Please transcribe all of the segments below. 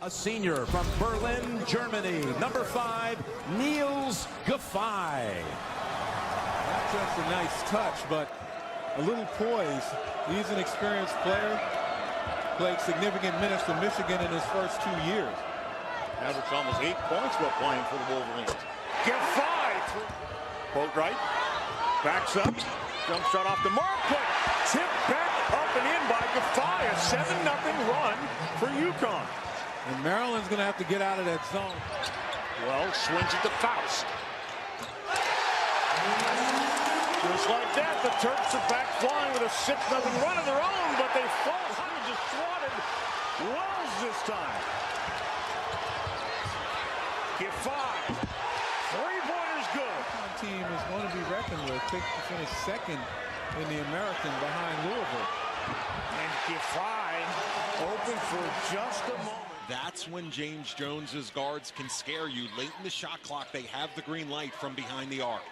A senior from Berlin, Germany, number 5, Niels Giffey. Not just a nice touch, but a little poise. He's an experienced player. Played significant minutes for Michigan in his first 2 years. Averaged almost 8 points while playing for the Wolverines. Giffey! Boat right. Backs up. Jump shot off the mark, but tipped back up and in by Giffey. A 7-0 run for UConn. And Maryland's going to have to get out of that zone. Well, swings it to Faust. Just like that, the Terps are back flying with a 6-0 run of their own, but they fall. Huskies just swatted Wells this time. Giffey. Three-pointer's good. The team is going to be reckoned with. Picked to finish second in the American behind Louisville. And Giffey open for just a moment. That's when James Jones's guards can scare you. Late in the shot clock, they have the green light from behind the arc.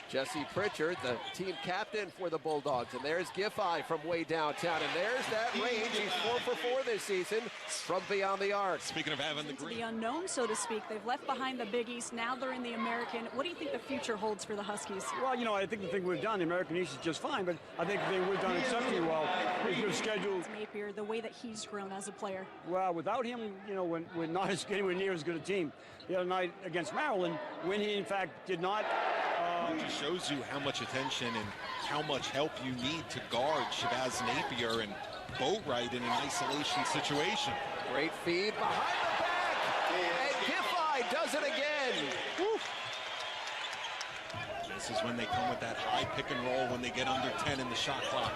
Jesse Pritchard, the team captain for the Bulldogs. And there's Giffey from way downtown. And there's that range. He's 4 for 4 this season from beyond the arc. Speaking of having the green. The unknown, so to speak. They've left behind the Big East. Now they're in the American. What do you think the future holds for the Huskies? Well, you know, I think the thing we've done, the American East is just fine. But I think the thing we've done exceptionally well is we've scheduled. Napier, the way that he's grown as a player. Well, without him, you know, we're not anywhere near as good a team. The other night against Maryland, when he, in fact, did not. It just shows you how much attention and how much help you need to guard Shabazz Napier and Boatwright in an isolation situation. Great feed behind the back. And Giffey does it again. Woo. This is when they come with that high pick and roll when they get under 10 in the shot clock.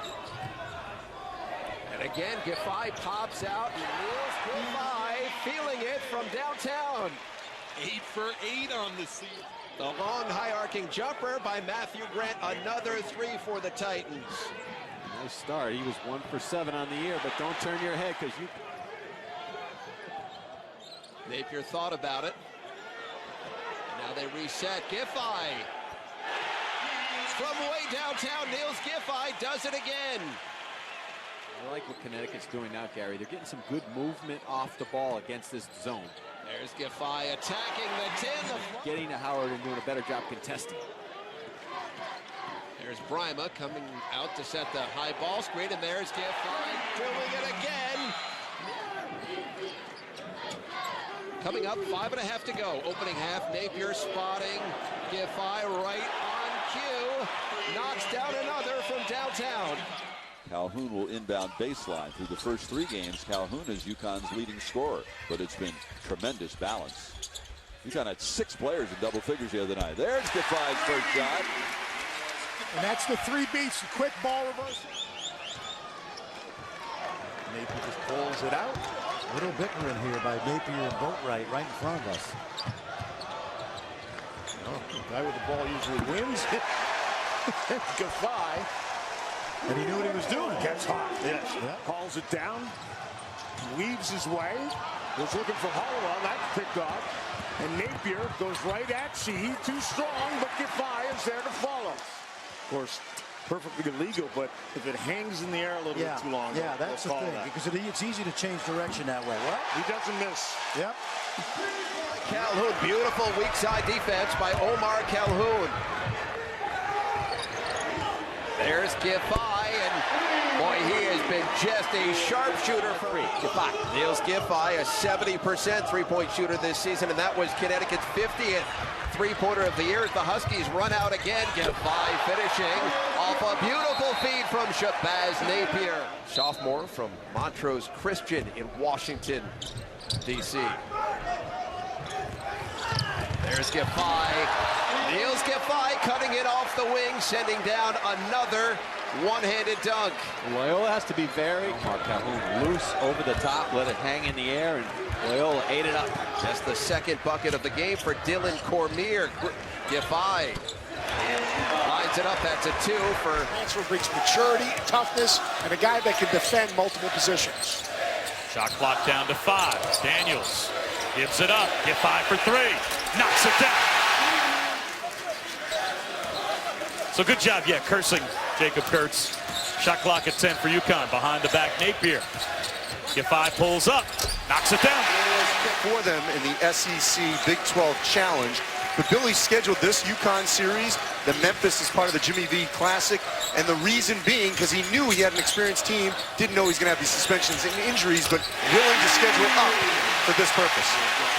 And again, Giffey pops out. And Niels Giffey feeling it from downtown. 8 for 8 on the season. The long high-arcing jumper by Matthew Grant. Another 3 for the Titans. Nice start. He was 1 for 7 on the year, but don't turn your head because you. Napier thought about it. And now they reset. Giffey. From way downtown, Niels Giffey does it again. I like what Connecticut's doing now, Gary. They're getting some good movement off the ball against this zone. There's Giffey attacking the 10. Getting to Howard and doing a better job contesting. There's Brima coming out to set the high ball screen, and there's Giffey doing it again. Coming up, 5.5 to go. Opening half, Napier spotting Giffey right on cue. Knocks down another from downtown. Calhoun will inbound baseline. Through the first 3 games, Calhoun is UConn's leading scorer, but it's been tremendous balance. UConn had 6 players in double figures the other night. There's Giffey's first shot. And that's the 3 beats, quick ball reversal. Napier just pulls it out. Little bickering here by Napier and Boatwright right in front of us. Oh, the guy with the ball usually wins. Giffey. And he knew what he was doing. Gets hot. Yes. Yeah. Hauls it down. Weaves his way. Was looking for Hollowell. That's picked off. And Napier goes right at Sheehy. Too strong, but Giffey is there to follow. Of course, perfectly illegal, but if it hangs in the air a little bit too long, yeah, that's the thing. Because it's easy to change direction that way. What? He doesn't miss. Yep. Calhoun, beautiful weak side defense by Omar Calhoun. There's Giffey, and boy, he has been just a sharpshooter for Giffey. Niels Giffey, a 70% three-point shooter this season, and that was Connecticut's 50th three-pointer of the year as the Huskies run out again. Giffey finishing off a beautiful feed from Shabazz Napier. Sophomore from Montrose Christian in Washington, D.C. There's Giffey. Niels Giffey cutting it off the wing, sending down another one-handed dunk. Loyola has to be very Calhoun loose over the top, let it hang in the air, and Loyola ate it up. That's the second bucket of the game for Dylan Cormier. Giffey lines it up. That's a 2 for. Transfer brings maturity, toughness, and a guy that can defend multiple positions. Shot clock down to 5. Daniels gives it up. Giffey for 3. Knocks it down. So good job, cursing Jacob Kurtz. Shot clock at 10 for UConn. Behind the back, Napier. Giffey pulls up. Knocks it down. For them in the SEC Big 12 Challenge. But Billy scheduled this UConn series, the Memphis, as part of the Jimmy V Classic, and the reason being because he knew he had an experienced team, didn't know he was going to have these suspensions and injuries, but willing to schedule up for this purpose.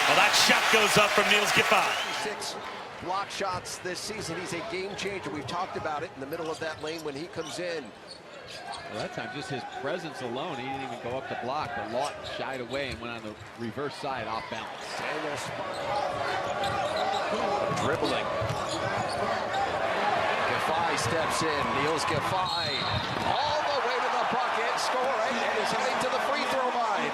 Well, that shot goes up from Niels Giffey. 6 block shots this season. He's a game changer. We've talked about it in the middle of that lane when he comes in. Well, that time, just his presence alone, he didn't even go up the block. The Lawton shied away and went on the reverse side off balance. Dribbling. Giffey steps in. Niels Giffey all the way to the bucket, scoring, and he's heading to the free throw line.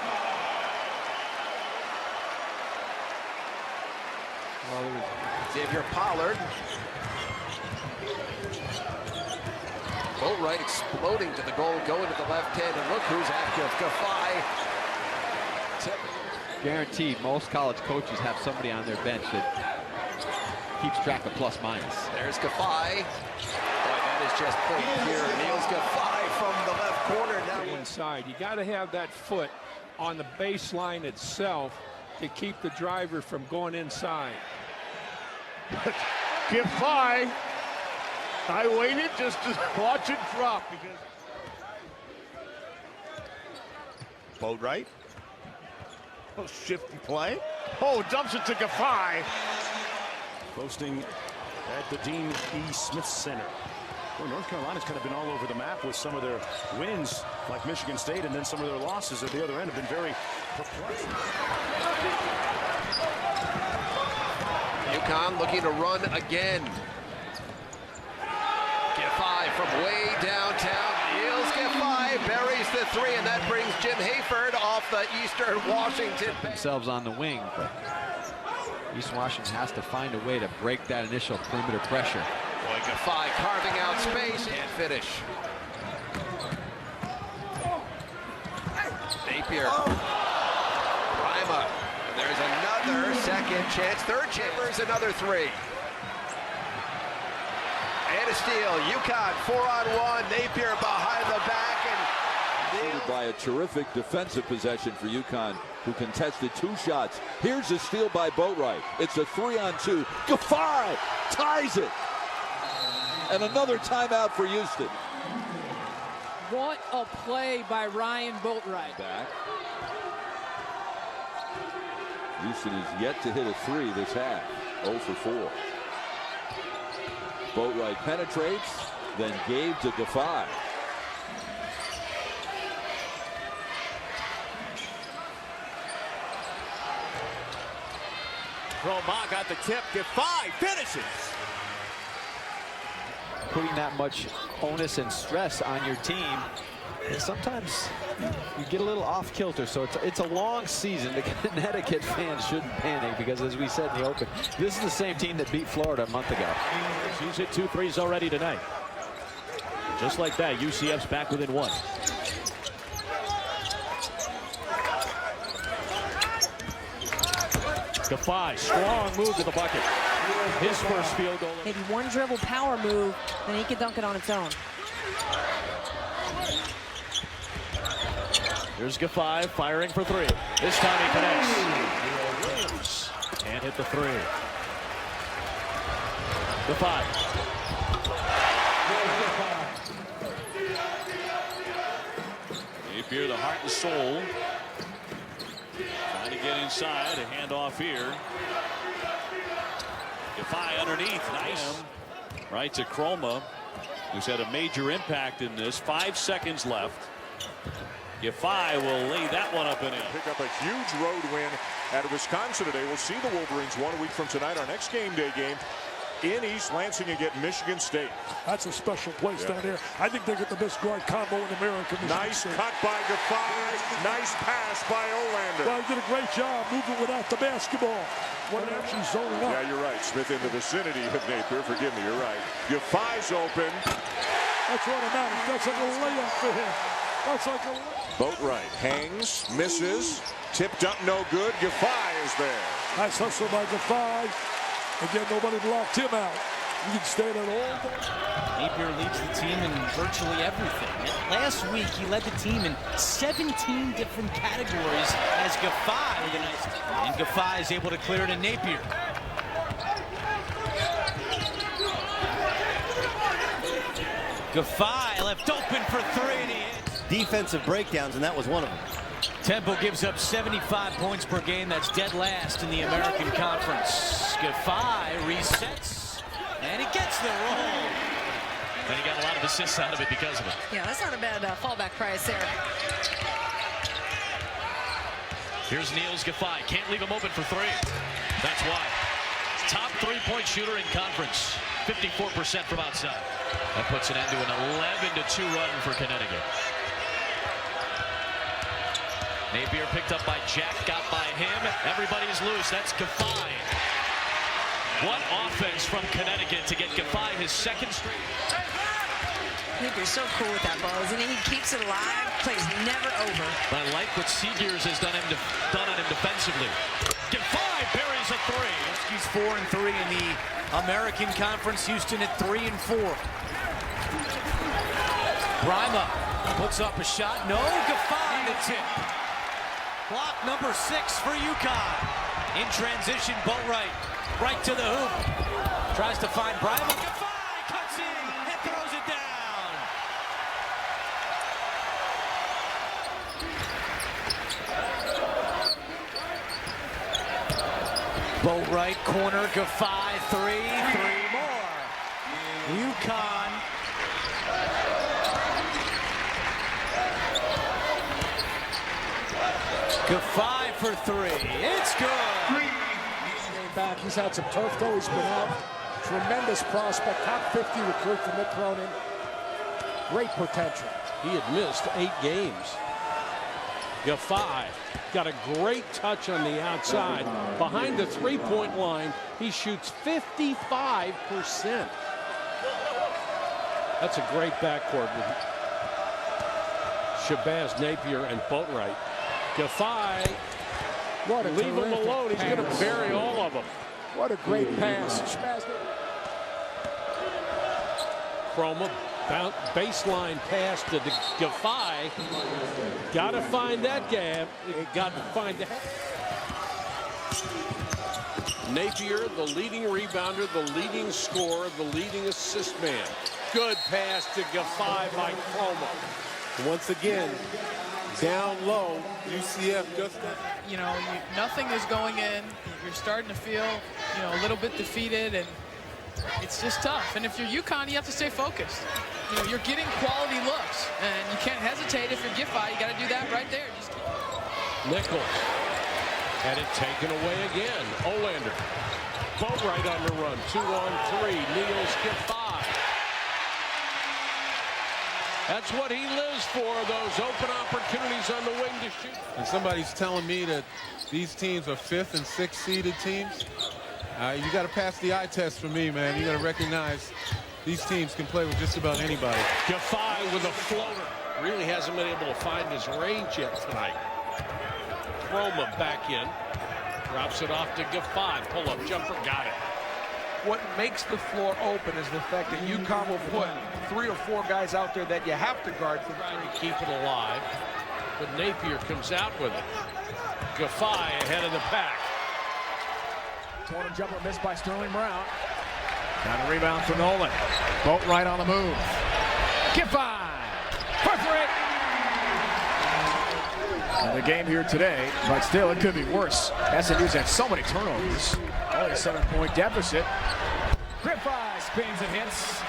Xavier Pollard. Boatwright exploding to the goal, going to the left hand, and look who's active. Giffey. Guaranteed, most college coaches have somebody on their bench that keeps track of plus minus. There's Giffey. Boy, that is just point here. Niels Giffey from the left corner now. Inside, you got to have that foot on the baseline itself to keep the driver from going inside. Giffey. I waited just to watch it drop because. Boatwright. Oh, shifty play. Oh, dumps it to Giffey. Posting at the Dean E. Smith Center. Well, North Carolina's kind of been all over the map with some of their wins, like Michigan State, and then some of their losses at the other end have been very perplexing. UConn looking to run again. Giffey from way downtown. Niels Giffey buries the 3, and that brings Jim Hayford off the Eastern Washington. Themselves on the wing, but East Washington has to find a way to break that initial perimeter pressure. Boy, Giffey carving out space and finish. Napier. Rima. There's another second chance. Third chance. Another 3. And a steal. UConn 4-on-1. Napier behind the back. And by a terrific defensive possession for UConn, who contested 2 shots. Here's a steal by Boatwright. It's a 3-on-2. Giffey ties it. And another timeout for Houston. What a play by Ryan Boatwright. Back. Houston is yet to hit a 3 this half. 0 for 4. Boatwright penetrates, then gave to Giffey. Cromont got the tip. Giffey finishes. Putting that much onus and stress on your team, and sometimes you get a little off kilter. So it's a long season. The Connecticut fans shouldn't panic because, as we said in the open, this is the same team that beat Florida a month ago. He's hit 2 threes already tonight. Just like that, UCF's back within 1. Giffey, strong move to the bucket. His first field goal. Maybe one dribble power move, then he could dunk it on its own. Here's Giffey firing for 3. This time he connects. Williams can't hit the 3. Giffey. Napier, the heart and soul. Trying to get inside. A handoff here. Giffey underneath. Nice. Right to Chroma, who's had a major impact in this. 5 seconds left. Giffey will lay that one up and in. Pick up a huge road win at Wisconsin today. We'll see the Wolverines 1 week from tonight. Our next game day game in East Lansing against Michigan State. That's a special place down there. I think they get the best guard combo in America. Nice cut by Giffey. Nice pass by Olander. Well, he did a great job moving without the basketball. When actually zoning up. Yeah, you're right. Smith in the vicinity of Napier. Forgive me, you're right. Giffey's open. That's automatic. That's like a layup for him. That's like a layup. Boatwright hangs, misses, tipped up, no good. Giffey is there. Nice hustle by Giffey. Again, nobody blocked him out. Michigan State on all day. Napier leads the team in virtually everything. And last week, he led the team in 17 different categories as Giffey with a nice... And Giffey is able to clear it to Napier. Giffey left open for three, and he hits. Defensive breakdowns, and that was one of them. Temple gives up 75 points per game. That's dead last in the American Conference. Giffey resets, and he gets the roll. And he got a lot of assists out of it because of it. Yeah, that's not a bad fallback price there. Here's Niels Giffey. Can't leave him open for three. That's why. Top three-point shooter in conference. 54% from outside. That puts an end to an 11-2 run for Connecticut. Napier picked up by Jack, got by him. Everybody's loose. That's Giffey. What offense from Connecticut to get Giffey his second straight. Napier's so cool with that ball, isn't he? He keeps it alive, plays never over. But I like what Seegers has done on him defensively. Giffey buries a three. Huskies 4-3 in the American Conference. Houston at 3-4. Brima puts up a shot. No, Giffey the tip. Block number 6 for UConn. In transition, Boatwright right to the hoop. Tries to find Brima. Giffey cuts in and throws it down. Boatwright corner, Giffey three more. UConn. Giffey for three. It's good. Back. He's had some turf though. He's been out. Tremendous prospect. Top 50 recruit from Nick Cronin. Great potential. He had missed 8 games. Giffey got a great touch on the outside. Behind the three-point line, he shoots 55%. That's a great backcourt with Shabazz, Napier, and Boatwright. Giffey, leave him alone. He's going to bury all of them. What a great pass. Shabazz. Chroma, baseline pass to Giffey. Got to find that gap. Got to find that. Napier, the leading rebounder, the leading scorer, the leading assist man. Good pass to Giffey by Chroma. Once again, down low, UCF just... Nothing is going in. You're starting to feel, a little bit defeated, and it's just tough. And if you're UConn, you have to stay focused. You're getting quality looks, and you can't hesitate. If you're Giffey, you got to do that right there. Just keep... Nichols had it taken away again. Olander, Boatwright on the run. 2-on-3. Niels Giffey. That's what he lives for, those open opportunities on the wing to shoot. And somebody's telling me that these teams are 5th and 6th seeded teams. You got to pass the eye test for me, man. You got to recognize these teams can play with just about anybody. Giffey with a floater. Really hasn't been able to find his range yet tonight. Chroma back in. Drops it off to Giffey. Pull-up jumper, got it. What makes the floor open is the fact that UConn will put 3 or 4 guys out there that you have to guard for to keep it alive. But Napier comes out with it. Giffey ahead of the pack. Corner jumper missed by Sterling Brown. Got a rebound for Nolan. Boatwright on the move. Giffey for 3. And the game here today, but still it could be worse. SMU's had so many turnovers. Only a 7-point deficit. Giffey spins and hits.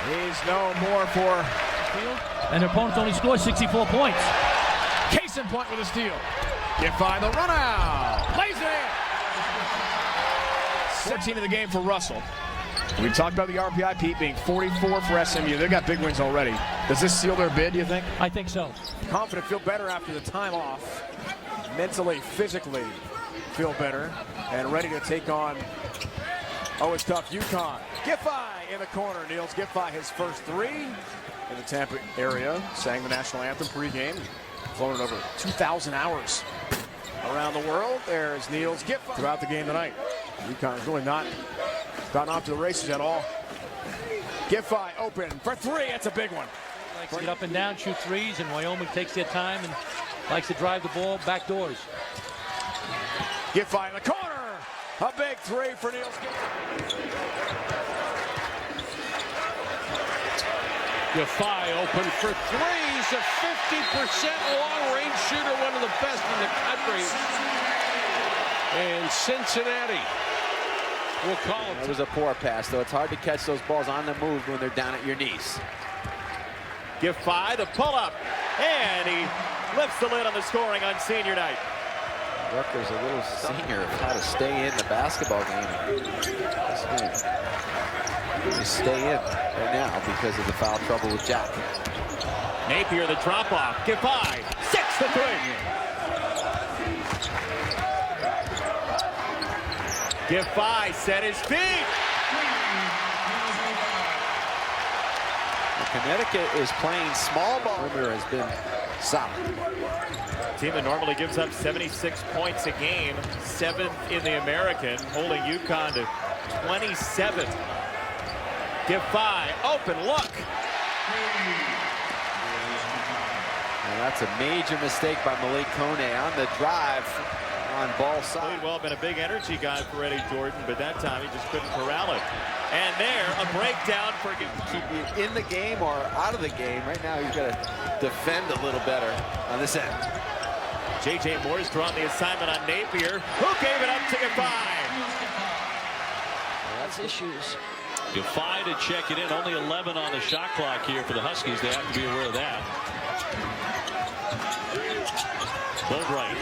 He's no more for field. And their opponents only scored 64 points. Case in point with a steal. Giffey the run out. Lays it in. 14 in the game for Russell. We talked about the RPI, Pete, being 44 for SMU. They've got big wins already. Does this seal their bid, do you think? I think so. Confident, feel better after the time off. Mentally, physically feel better. And ready to take on, it's tough, UConn. Giffey in the corner. Niels Giffey, his first 3 in the Tampa area. Sang the national anthem pregame. Flown it over 2,000 hours around the world. There's Niels Giffey throughout the game tonight. UConn has really not gotten off to the races at all. Giffey open for three. That's a big one. Likes to get up and down, shoot threes, and Wyoming takes their time and likes to drive the ball back doors. Giffey in the corner. A big three for Niels. Giffey open for three. He's a 50% long-range shooter, one of the best in the country. And Cincinnati will call it. It was a poor pass, though. It's hard to catch those balls on the move when they're down at your knees. Giffey, the pull-up, and he lifts the lid on the scoring on senior night. Rutgers a little senior of how to stay in the basketball game. Just stay in right now because of the foul trouble with Jack. Napier, the drop-off. Giffey, 6-3. Giffey set his feet. Connecticut is playing small ball. Perimeter has been solid. Team that normally gives up 76 points a game, 7th in the American, holding UConn to 27. Giffey, open look. And that's a major mistake by Malik Kone on the drive on ball side. Played well, been a big energy guy for Eddie Jordan, but that time he just couldn't corral it. And there, a breakdown for keep you in the game or out of the game. Right now, he's got to defend a little better on this end. J.J. Moore's drawn the assignment on Napier, who gave it up to Giffey. That's issues. Giffey to check it in. Only 11 on the shot clock here for the Huskies. They have to be aware of that. Boatwright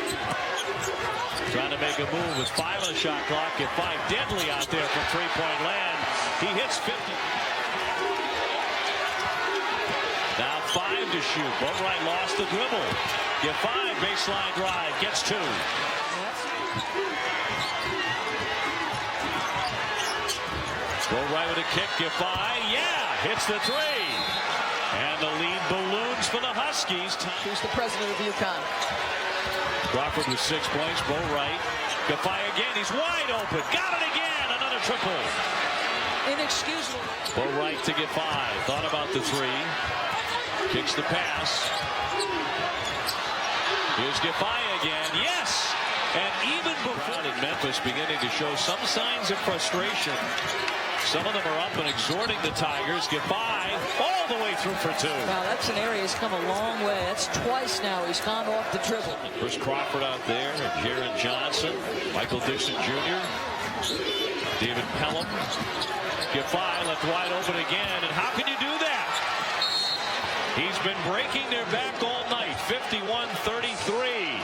trying to make a move with 5 on the shot clock. Giffey deadly out there from three-point land. He hits 50. Now 5 to shoot. Boatwright lost the dribble. Giffey baseline drive, gets 2. Boatwright with a kick. Giffey, yeah, hits the 3. And the lead balloons for the Huskies. Who's the president of UConn? Crawford with 6 points. Boatwright. Giffey again. He's wide open. Got it again. Another triple. Inexcusable. Boatwright to Giffey. Thought about the 3. Kicks the pass. Here's Giffey again. Yes. And even before in Memphis beginning to show some signs of frustration. Some of them are up and exhorting the Tigers. Giffey all the way through for 2. Wow, that's an area he's come a long way. That's twice now he's gone off the dribble. Chris Crawford out there, Jaron Johnson, Michael Dixon Jr., David Pelham. Giffey left wide open again, and how can you do that? He's been breaking their back all night. 51-33.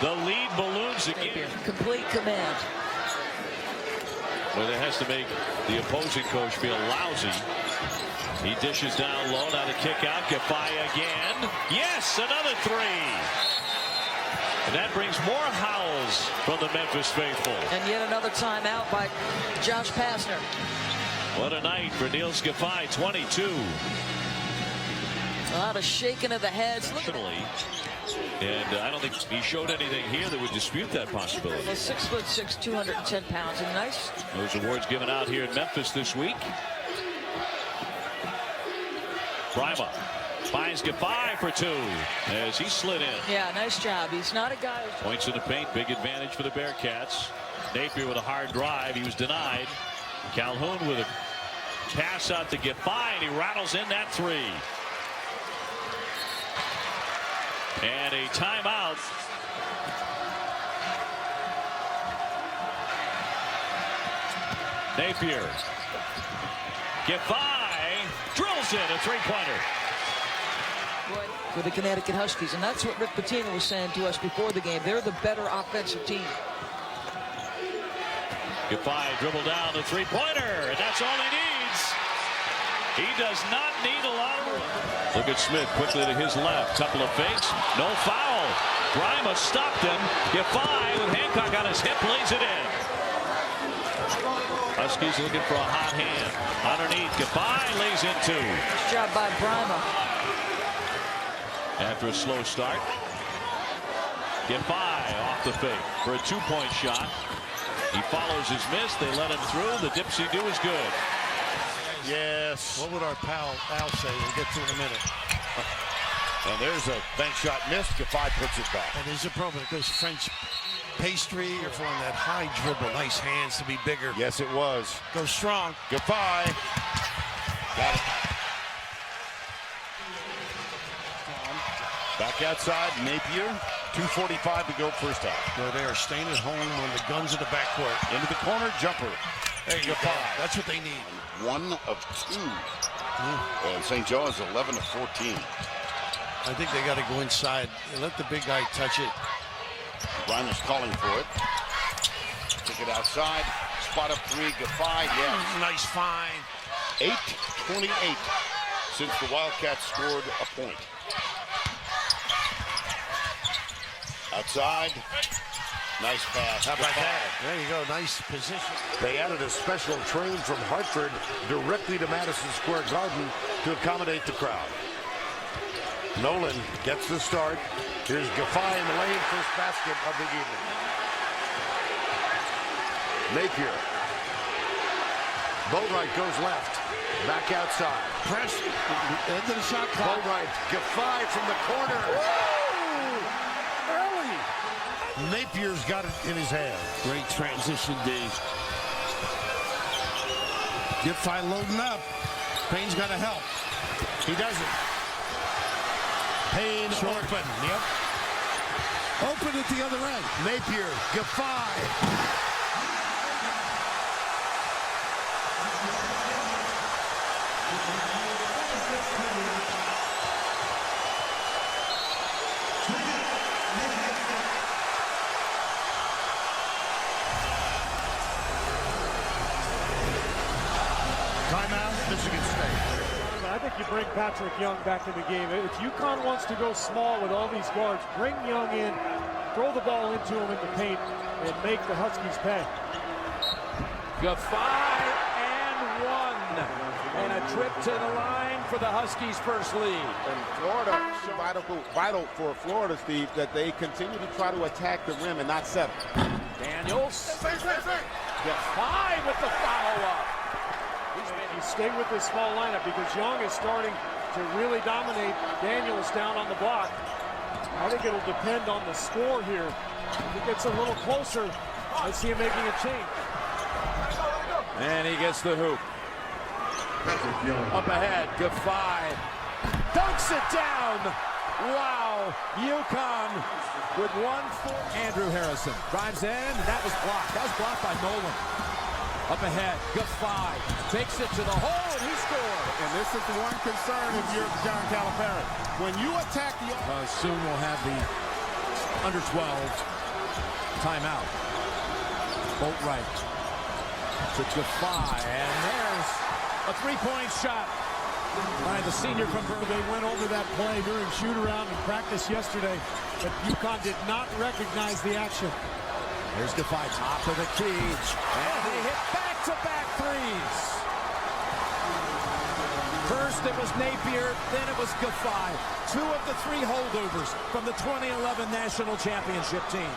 The lead balloons again. Complete command. Well, it has to make the opposing coach feel lousy. He dishes down low, now to kick out. Giffey again. Yes, another 3. And that brings more howls from the Memphis faithful. And yet another timeout by Josh Pastner. What a night for Niels Giffey, 22. A lot of shaking of the heads. And I don't think he showed anything here that would dispute that possibility. Well, 6'6", 210 pounds, and nice. Those awards given out here in Memphis this week. Brima finds Giffey for 2 as he slid in. Yeah, nice job. He's not a guy who's... Points in the paint, big advantage for the Bearcats. Napier with a hard drive. He was denied. Calhoun with a pass out to Giffey, and he rattles in that 3. And a timeout. Napier. Giffey drills in a 3-pointer. For the Connecticut Huskies, and that's what Rick Pitino was saying to us before the game. They're the better offensive team. Giffey dribble down the 3-pointer, and that's all he needs. He does not need a lot of room. Look at Smith quickly to his left. Couple of fakes. No foul. Brima stopped him. Giffey with Hancock on his hip lays it in. Huskies looking for a hot hand. Underneath, Giffey lays in 2. Nice job by Brima. After a slow start, Giffey off the fake for a 2-point shot. He follows his miss. They let him through. The dipsy-do is good. Yes. What would our pal Al say? We'll get to in a minute. And there's a bank shot missed. Giffey puts it back. And there's a problem. Those French pastry or on that high dribble. Nice hands to be bigger. Yes, it was. Go strong. Giffey. Got it. Back outside, Napier. 2:45 to go first half. Well, they are staying at home when the gun's in the backcourt. Into the corner, jumper. There you go. That's what they need. 1 of 2. And St. Joe is 11 of 14. I think they got to go inside and let the big guy touch it. Reiner's calling for it. Kick it outside. Spot up 3. Giffey. Yes. Nice find. 8:28 since the Wildcats scored a point. Outside. Nice pass. How about that? There you go. Nice position. They added a special train from Hartford directly to Madison Square Garden to accommodate the crowd. Nolan gets the start. Here's Giffey in the lane, first basket of the evening. Napier. Boatwright goes left. Back outside. Press into the shot clock. Boatwright. Giffey from the corner. Early. Napier's got it in his hand. Great transition, D. Giffey loading up. Payne's got to help. He doesn't. Payne open. Yep. Open at the other end. Napier. Giffey. Timeout, Michigan State. I think you bring Patrick Young back in the game. If UConn wants to go small with all these guards, bring Young in, throw the ball into him in the paint, and make the Huskies pay. Giffey and 1. And a trip to the line for the Huskies' first lead. And Florida, vital for Florida, Steve, that they continue to try to attack the rim and not settle. Daniels. Giffey with the follow-up. He stayed with this small lineup because Young is starting to really dominate Daniels down on the block. I think it'll depend on the score here. If it gets a little closer, I see him making a change. And he gets the hoop. Up ahead, Giffey dunks it down. Wow, UConn with 1-4. Andrew Harrison drives in, and that was blocked. That was blocked by Nolan. Up ahead, Giffey takes it to the hole, and he scored. And this is the one concern if you're John Calipari. When you attack the... soon we'll have the under 12 timeout. Boatwright to Giffey, and there's a three-point shot by the senior from Berkeley. They went over that play during shoot-around in practice yesterday, but UConn did not recognize the action. Here's Giffey, top of the key, and they hit back-to-back threes. First it was Napier, then it was Giffey. 2 of the 3 holdovers from the 2011 national championship team.